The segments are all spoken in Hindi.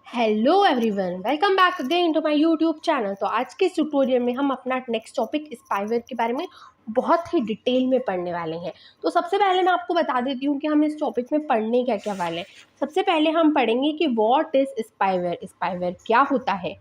Hello everyone, welcome back again to my YouTube channel. तो आज के इस ट्यूटोरियल में हम अपना नेक्स्ट टॉपिक स्पाईवेयर के बारे में बहुत ही डिटेल में पढ़ने वाले हैं। तो सबसे पहले मैं आपको बता देती हूँ कि हम इस टॉपिक में पढ़ने क्या क्या वाले हैं। सबसे पहले हम पढ़ेंगे कि व्हाट इज स्पाईवेयर, स्पाईवेयर क्या होता है,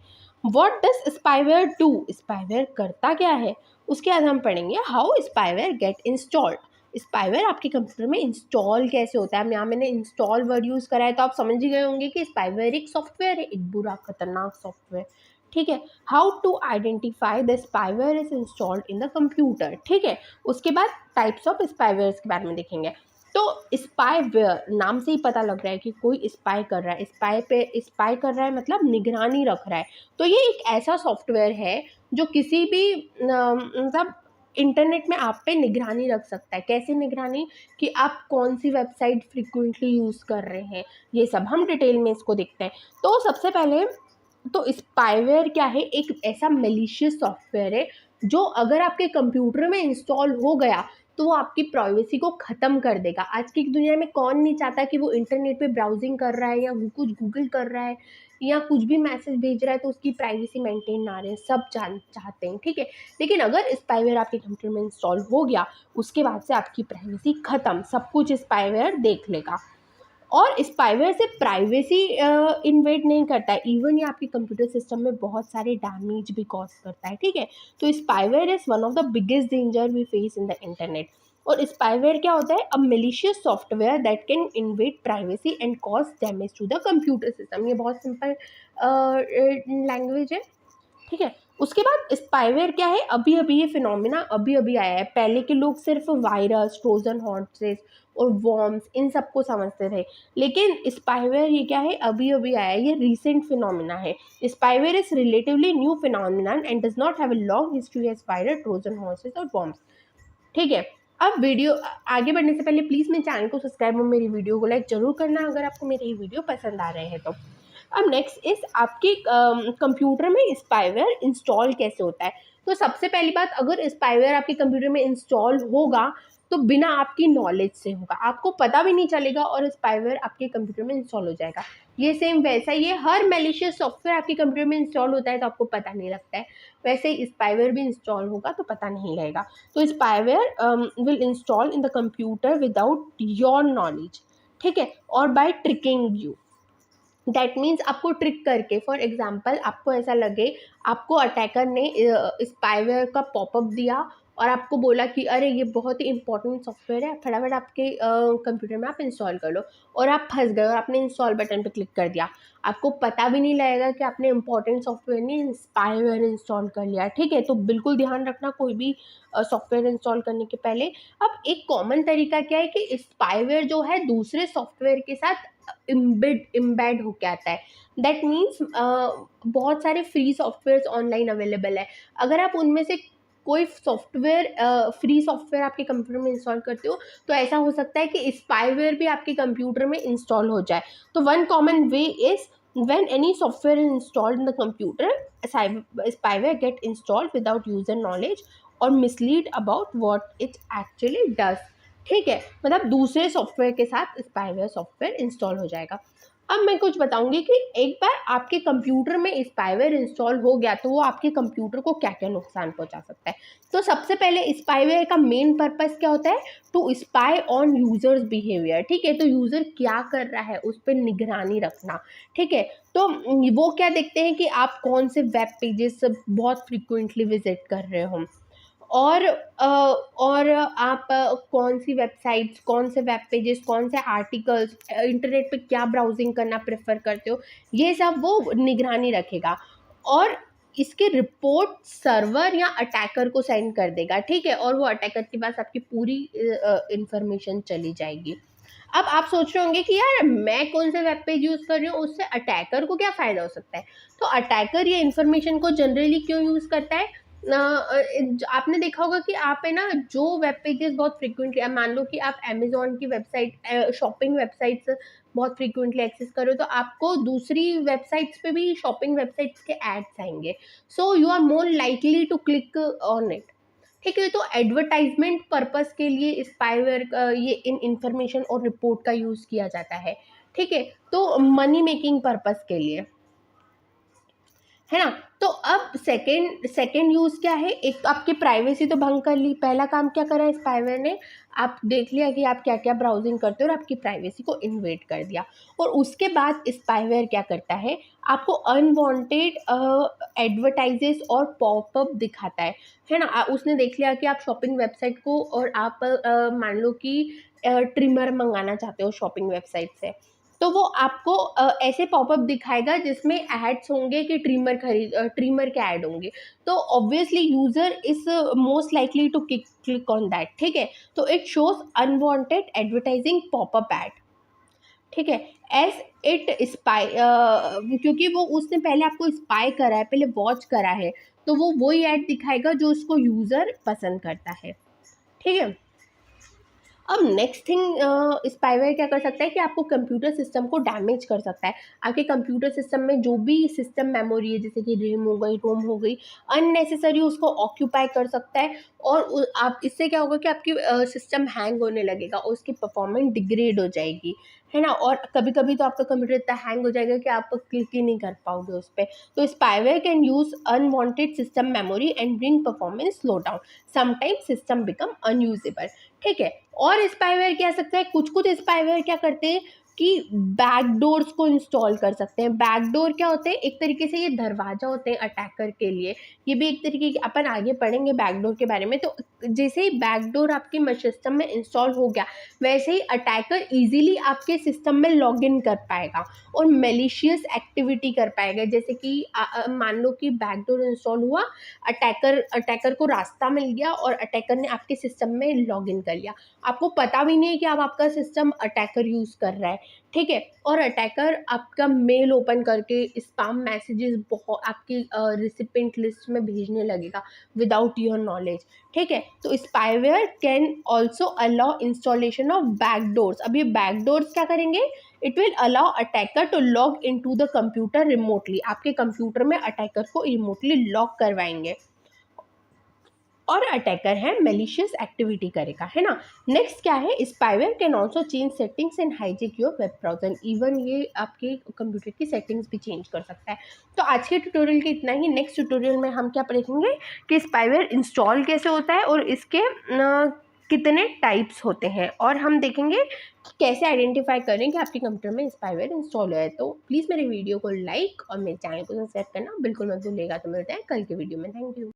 what does spyware do, spyware करता क्या है। उसके बाद हम पढ़ेंगे how spyware get installed, spyware आपके कंप्यूटर में इंस्टॉल कैसे होता है। यहाँ मैंने इंस्टॉल वर्ड यूज़ करा है तो आप समझ ही गए होंगे कि स्पाईवेयर एक सॉफ्टवेयर है, एक बुरा खतरनाक सॉफ्टवेयर। ठीक है, how to identify the spyware is installed in the computer. ठीक है, उसके बाद टाइप्स ऑफ स्पाईवेयर के बारे में देखेंगे। तो स्पाईवेयर नाम से ही पता लग रहा है कि कोई स्पाई कर रहा है, स्पाई कर रहा है मतलब निगरानी रख रहा है। तो ये एक ऐसा सॉफ्टवेयर है जो किसी भी मतलब इंटरनेट में आप पे निगरानी रख सकता है। कैसे निगरानी, कि आप कौन सी वेबसाइट फ्रिक्वेंटली यूज़ कर रहे हैं, ये सब हम डिटेल में इसको देखते हैं। तो सबसे पहले तो स्पाईवेयर क्या है, एक ऐसा मेलिशियस सॉफ्टवेयर है जो अगर आपके कंप्यूटर में इंस्टॉल हो गया तो वो आपकी प्राइवेसी को ख़त्म कर देगा। आज की दुनिया में कौन नहीं चाहता कि वो इंटरनेट पे ब्राउजिंग कर रहा है या कुछ गूगल कर रहा है या कुछ भी मैसेज भेज रहा है तो उसकी प्राइवेसी मेंटेन ना रहे, सब चाहते हैं। ठीक है, लेकिन अगर स्पाईवेयर आपके कंप्यूटर में इंस्टॉल हो गया उसके बाद से आपकी प्राइवेसी ख़त्म, सब कुछ स्पाईवेयर देख लेगा। और स्पाईवेयर से प्राइवेसी इन्वेड नहीं करता है, इवन ये आपके कंप्यूटर सिस्टम में बहुत सारे डैमेज भी कॉज करता है। ठीक है, तो spyware is one of the biggest danger we face in the internet. और स्पाईवेयर क्या होता है, a malicious software that can invade privacy and cause damage to the computer system. ये बहुत सिंपल लैंग्वेज है। ठीक है, उसके बाद स्पाईवेयर क्या है, अभी अभी ये फिनोमिना अभी अभी आया है। पहले के लोग सिर्फ वायरस, ट्रोजन हॉर्सेस और वॉर्म्स इन सबको समझते थे, लेकिन स्पाईवेयर ये क्या है, अभी अभी आया है, ये रीसेंट फिनोमिना है। Spyware is relatively new phenomenon and does not have a long history as virus, trojan horses और वॉर्म्स। ठीक है, अब वीडियो आगे बढ़ने से पहले प्लीज़ मेरे चैनल को सब्सक्राइब और मेरी वीडियो को लाइक जरूर करना अगर आपको मेरी ये वीडियो पसंद आ रहे हैं तो। अब नेक्स्ट इस आपके कंप्यूटर में स्पाईवेयर इंस्टॉल कैसे होता है। तो सबसे पहली बात, अगर स्पाईवेयर आपके कंप्यूटर में इंस्टॉल होगा तो बिना आपकी नॉलेज से होगा, आपको पता भी नहीं चलेगा और स्पाईवेयर आपके कंप्यूटर में इंस्टॉल हो जाएगा। ये सेम वैसा ही है, हर मैलिशियस सॉफ्टवेयर आपके कंप्यूटर में इंस्टॉल होता है तो आपको पता नहीं लगता है, वैसे ही स्पाईवेयर भी इंस्टॉल होगा तो पता नहीं लगेगा। तो spyware will install in the computer without your knowledge. ठीक है, और by tricking you, that means आपको ट्रिक करके, फॉर एग्जाम्पल आपको ऐसा लगे आपको अटैकर ने स्पाईवेयर का पॉपअप दिया और आपको बोला कि अरे ये बहुत ही इंपॉर्टेंट सॉफ्टवेयर है, फटाफट आपके कंप्यूटर में आप इंस्टॉल कर लो, और आप फंस गए और आपने इंस्टॉल बटन पर क्लिक कर दिया। आपको पता भी नहीं लगेगा कि आपने इंपॉर्टेंट सॉफ्टवेयर नहीं, स्पाईवेयर इंस्टॉल कर लिया। ठीक है, तो बिल्कुल ध्यान रखना कोई भी सॉफ्टवेयर इंस्टॉल करने के पहले। अब एक कॉमन तरीका क्या है कि स्पाईवेयर जो है दूसरे सॉफ्टवेयर के साथ इम्बेड होके आता है। दैट मीन्स बहुत सारे फ्री सॉफ्टवेयर ऑनलाइन अवेलेबल है, अगर आप उनमें से कोई सॉफ्टवेयर फ्री सॉफ्टवेयर आपके कंप्यूटर में इंस्टॉल करते हो तो ऐसा हो सकता है कि स्पाईवेयर भी आपके कंप्यूटर में इंस्टॉल हो जाए। तो one common way is when any software is installed in the computer, spyware get installed without user knowledge or mislead about what it actually does। ठीक है, मतलब दूसरे सॉफ्टवेयर के साथ स्पाईवेयर सॉफ्टवेयर इंस्टॉल हो जाएगा। अब मैं कुछ बताऊंगी कि एक बार आपके कंप्यूटर में स्पाईवेयर इंस्टॉल हो गया तो वो आपके कंप्यूटर को क्या क्या नुकसान पहुंचा सकता है। तो सबसे पहले स्पाईवेयर का मेन पर्पस क्या होता है, to spy on users behaviour. ठीक है, तो यूजर क्या कर रहा है उस पर निगरानी रखना। ठीक है, तो वो क्या देखते हैं कि आप कौन से वेब पेजेस बहुत फ्रिक्वेंटली विजिट कर रहे हो, और आप कौन सी वेबसाइट्स, कौन से वेब पेजेस, कौन से आर्टिकल्स इंटरनेट पे क्या ब्राउजिंग करना प्रेफर करते हो, ये सब वो निगरानी रखेगा और इसके रिपोर्ट सर्वर या अटैकर को सेंड कर देगा। ठीक है, और वो अटैकर के पास आपकी पूरी इंफॉर्मेशन चली जाएगी। अब आप सोच रहे होंगे कि यार मैं कौन से वेब पेज यूज़ कर रही हूँ, उससे अटैकर को क्या फ़ायदा हो सकता है। तो अटैकर ये इन्फॉर्मेशन को जनरली क्यों यूज़ करता है, आपने देखा होगा कि आप है ना जो वेब पेजेस बहुत फ्रिक्वेंटली, मान लो कि आप अमेजोन की वेबसाइट, शॉपिंग वेबसाइट्स बहुत फ्रिक्वेंटली एक्सेस करो तो आपको दूसरी वेबसाइट्स पे भी शॉपिंग वेबसाइट्स के एड्स आएंगे, so you are more likely to click on it. ठीक है, तो एडवर्टाइजमेंट पर्पस के लिए स्पाईवेयर ये इन इंफॉर्मेशन और रिपोर्ट का यूज़ किया जाता है। ठीक है, तो मनी मेकिंग पर्पस के लिए। है ना। तो अब सेकेंड यूज़ क्या है, एक तो आपकी प्राइवेसी तो भंग कर ली। पहला काम क्या करा स्पाईवेयर ने, आप देख लिया कि आप क्या क्या ब्राउजिंग करते हो और आपकी प्राइवेसी को इन्वेड कर दिया। और उसके बाद स्पाईवेयर क्या करता है, आपको अनवांटेड एडवर्टाइजेस और पॉपअप दिखाता है ना। उसने देख लिया कि आप शॉपिंग वेबसाइट को, और आप मान लो कि ट्रिमर मंगाना चाहते हो शॉपिंग वेबसाइट से, तो वो आपको ऐसे पॉपअप दिखाएगा जिसमें एड्स होंगे कि ट्रिमर के ऐड होंगे। तो obviously user is most likely to click on that, ठीक है। तो it shows unwanted advertising popup ad, ठीक है। एज इट स्पाई, क्योंकि वो उसने पहले आपको स्पाई करा है, पहले वॉच करा है, तो वो वही ऐड दिखाएगा जो उसको यूजर पसंद करता है, ठीक है। अब नेक्स्ट थिंग, स्पाईवेयर क्या कर सकता है कि आपको कंप्यूटर सिस्टम को डैमेज कर सकता है। आपके कंप्यूटर सिस्टम में जो भी सिस्टम मेमोरी है, जैसे कि रैम हो गई, रोम हो गई, अननेसेसरी उसको ऑक्यूपाई कर सकता है। और आप इससे क्या होगा कि आपकी सिस्टम हैंग होने लगेगा और उसकी परफॉर्मेंस डिग्रेड हो जाएगी, है ना। और कभी कभी तो आपका कंप्यूटर इतना हैंग हो जाएगा कि आप क्लिक ही नहीं कर पाओगे उस पर। तो spyware can use unwanted system memory and bring performance slow down, sometimes system become unusable, ठीक है। और स्पाईवेयर क्या सकता है, कुछ कुछ स्पाईवेयर क्या करते हैं कि बैकडोर्स को इंस्टॉल कर सकते हैं। बैकडोर क्या होते हैं, एक तरीके से ये दरवाजा होते हैं अटैकर के लिए। ये भी एक तरीके की, अपन आगे पढ़ेंगे बैकडोर के बारे में। तो जैसे ही बैकडोर आपके सिस्टम में इंस्टॉल हो गया, वैसे ही अटैकर इजीली आपके सिस्टम में लॉग इन कर पाएगा और मेलिशियस एक्टिविटी कर पाएगा। जैसे कि मान लो कि बैकडोर इंस्टॉल हुआ, अटैकर को रास्ता मिल गया और अटैकर ने आपके सिस्टम में लॉग इन कर लिया। आपको पता भी नहीं है कि अब आपका सिस्टम अटैकर यूज़ कर रहा है, ठीक है। और अटैकर आपका मेल ओपन करके स्पैम मैसेजेस बहुत आपकी रिसिपेंट लिस्ट में भेजने लगेगा विदाउट योर नॉलेज, ठीक है। तो spyware can also allow installation of backdoors. अब ये बैकडोर्स क्या करेंगे, it will allow attacker to log in to the computer remotely. आपके कंप्यूटर में अटैकर को रिमोटली लॉक करवाएंगे और अटैकर है मेलिशियस एक्टिविटी करेगा, है ना। नेक्स्ट क्या है, spyware can also change settings and hijack your web browser. Even ये आपके कंप्यूटर की सेटिंग्स भी चेंज कर सकता है। तो आज के ट्यूटोरियल के इतना ही। नेक्स्ट ट्यूटोरियल में हम क्या पढ़ेंगे कि स्पाईवेयर इंस्टॉल कैसे होता है और इसके कितने टाइप्स होते हैं, और हम देखेंगे कि कैसे आइडेंटिफाई करें कि आपके कंप्यूटर में स्पाईवेयर इंस्टॉल है। तो प्लीज़ मेरे वीडियो को लाइक और मेरे चैनल को सब्सक्राइब करना बिल्कुल मत भूलिएगा। तो मिलते हैं कल के वीडियो में। Thank you.